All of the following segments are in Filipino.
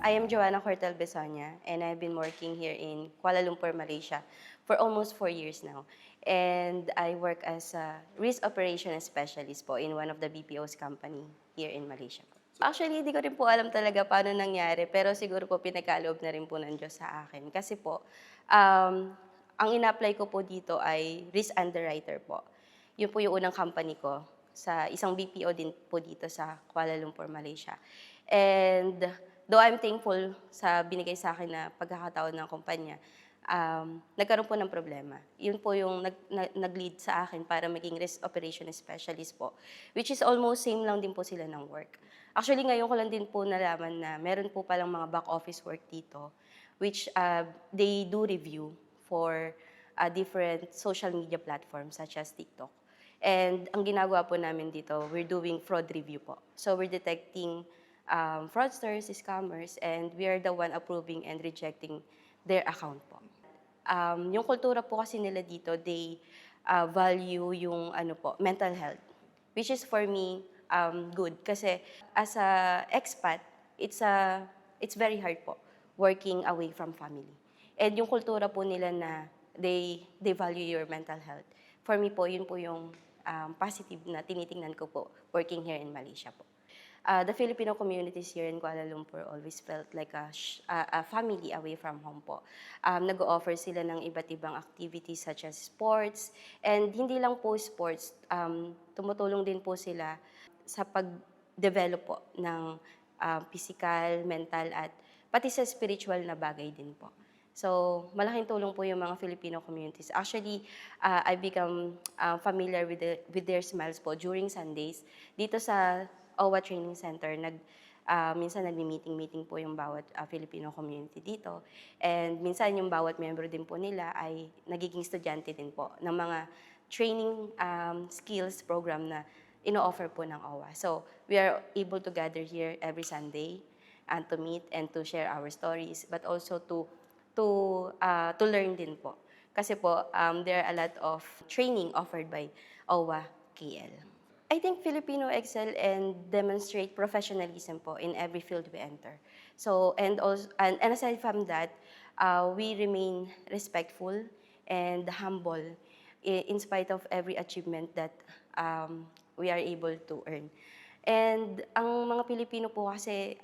I am Joanna Cortel Besonia, and I've been working here in Kuala Lumpur, Malaysia for almost 4 years now. And I work as a risk operations specialist po in one of the BPO's company here in Malaysia po. Actually, hindi ko rin po alam talaga paano nangyari, pero siguro po pinagkaloob na rin po ng Diyos sa akin. Kasi po, ang ina-apply ko po dito ay risk underwriter po. Yun po yung unang company ko sa isang BPO din po dito sa Kuala Lumpur, Malaysia. And though I'm thankful sa binigay sa akin na pagkakataon ng kumpanya, nagkaroon po ng problema. Yun po yung nag-lead sa akin para maging risk operation specialist po, which is almost same lang din po sila ng work. Actually, ngayon ko lang din po nalaman na meron po palang mga back office work dito, which they do review for different social media platforms such as TikTok. And ang ginagawa po namin dito, we're doing fraud review po. So we're detecting fraudsters, scammers, and we are the one approving and rejecting their account po. Yung kultura po kasi nila dito, they value yung mental health, which is for me good kasi as a expat, it's very hard po working away from family. And yung kultura po nila na they value your mental health. For me po, yun po yung positive na tinitingnan ko po working here in Malaysia po. The Filipino communities here in Kuala Lumpur always felt like a family away from home po. Nag-o-offer sila ng iba't ibang activities such as sports. And hindi lang po sports, tumutulong din po sila sa pag-develop po ng physical, mental, at pati sa spiritual na bagay din po. So, malaking tulong po yung mga Filipino communities. Actually, I become familiar with their smiles po during Sundays. Dito sa OWA Training Center, minsan nagmi-meeting po yung bawat Filipino community dito. And minsan yung bawat member din po nila ay nagiging estudyante din po ng mga training skills program na ino-offer po ng OWA. So, we are able to gather here every Sunday and to meet and to share our stories, but also to learn din po. Kasi po, there are a lot of training offered by OWA KL. I think Filipino excel and demonstrate professionalism po in every field we enter. So, and aside from that, we remain respectful and humble in spite of every achievement that we are able to earn. And ang mga Pilipino po kasi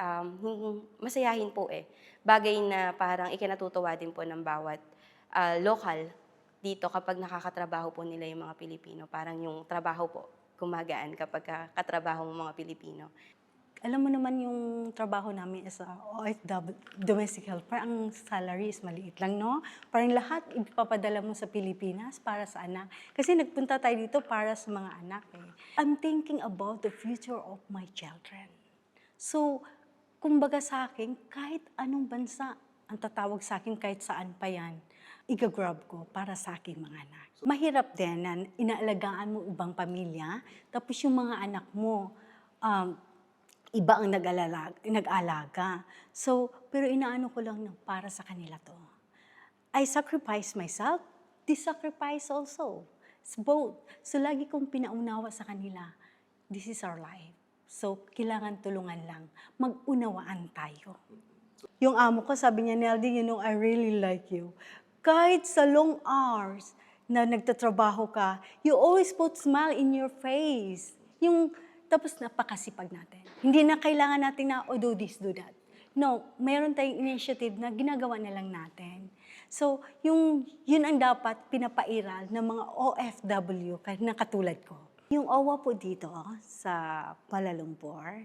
masayahin po eh. Bagay na parang ikinatutuwa din po ng bawat local dito kapag nakakatrabaho po nila yung mga Pilipino. Parang yung trabaho po, gumagaan kapag katrabaho ng mga Pilipino. Alam mo naman yung trabaho namin as a OFW, domestic helper, ang salary is maliit lang, no? Parang lahat ipapadala mo sa Pilipinas para sa anak. Kasi nagpunta tayo dito para sa mga anak eh. I'm thinking about the future of my children. So, kumbaga sa akin, kahit anong bansa ang tatawag sa akin, kahit saan pa yan, i-grab ko para sa aking mga anak. Mahirap din na inaalagaan mo ibang pamilya, tapos yung mga anak mo, iba ang nag-alaga. So, pero inaano ko lang na para sa kanila to. I sacrifice myself, they sacrifice also. It's both. So, lagi kong pinaunawa sa kanila, this is our life. So, kailangan tulungan lang. Mag-unawaan tayo. Yung amo ko, sabi niya, Neldy, you know, I really like you. Kahit sa long hours na nagtatrabaho ka, you always put smile in your face. Tapos napakasipag natin. Hindi na kailangan natin na, do this, do that. No, mayroon tayong initiative na ginagawa na lang natin. So, yun ang dapat pinapairal ng mga OFW na katulad ko. Yung OWA po dito sa Kuala Lumpur,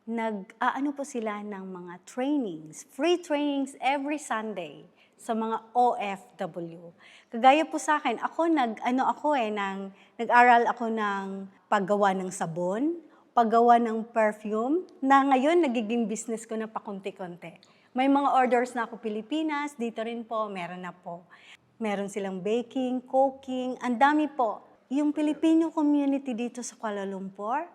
nag-aano po sila ng mga trainings, free trainings every Sunday sa mga OFW. Kagaya po sa akin, nag-aral ako ng paggawa ng sabon, paggawa ng perfume, na ngayon nagiging business ko na pakunti-kunti. May mga orders na ako Pilipinas, dito rin po, meron na po. Meron silang baking, cooking, ang dami po. Yung Filipino community dito sa Kuala Lumpur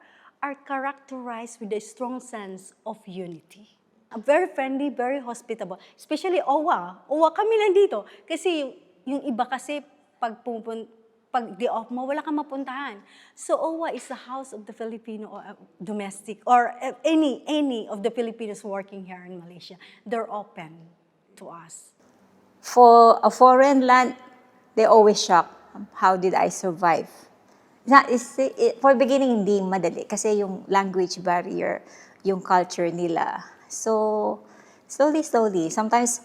are characterized with a strong sense of unity. Very friendly, very hospitable. Especially OWA. OWA kami lang dito. Kasi yung iba kasi pag di off mo, wala kang mapuntahan. So OWA is the house of the Filipino domestic or any of the Filipinos working here in Malaysia. They're open to us. For a foreign land, they always shock. How did I survive? For beginning, hindi madali kasi yung language barrier, yung culture nila. So, slowly, sometimes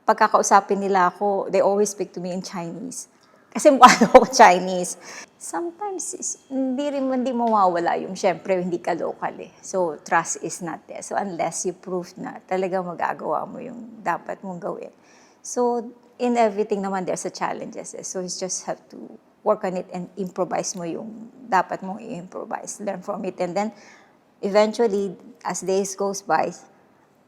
pagkakausapin nila ako, they always speak to me in Chinese. Kasi mukha ako Chinese. Sometimes, hindi mawawala yung, syempre, hindi ka local eh. So, trust is not there. So, unless you prove na talagang magagawa mo yung dapat mong gawin. So, in everything naman, there's a challenges. So, you just have to work on it and improvise mo yung dapat mong i-improvise. Learn from it. And then, eventually, as days goes by,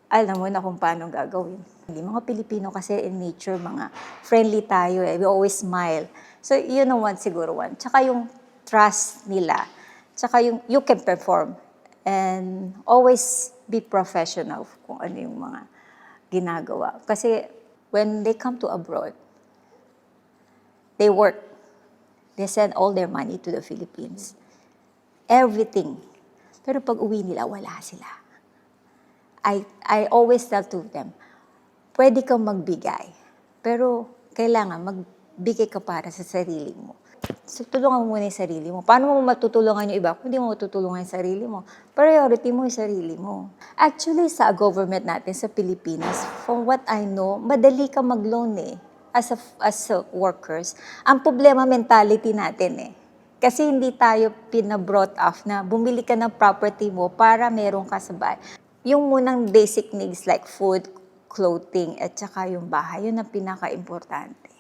alam mo na kung paano gagawin. Hindi, mga Pilipino kasi in nature, mga friendly tayo eh. We always smile. So, yun ang siguro one. Tsaka yung trust nila. Tsaka yung you can perform. And always be professional kung ano yung mga ginagawa. Kasi when they come to abroad, they work. They send all their money to the Philippines. Everything. Pero pag uwi nila, wala sila. I always tell to them, pwede kang magbigay, pero kailangan magbigay ka para sa sarili mo. So, tulungan mo muna yung sarili mo. Paano mo matutulungan yung iba kung hindi mo matutulungan yung sarili mo? Priority mo yung sarili mo. Actually, sa government natin sa Pilipinas, from what I know, madali ka mag-loan eh, as a workers. Ang problema, mentality natin eh. Kasi hindi tayo pinabrought up na bumili ka ng property mo para meron ka sa bahay. Yung munang basic needs like food, clothing, at saka yung bahay, yun ang pinaka-importante.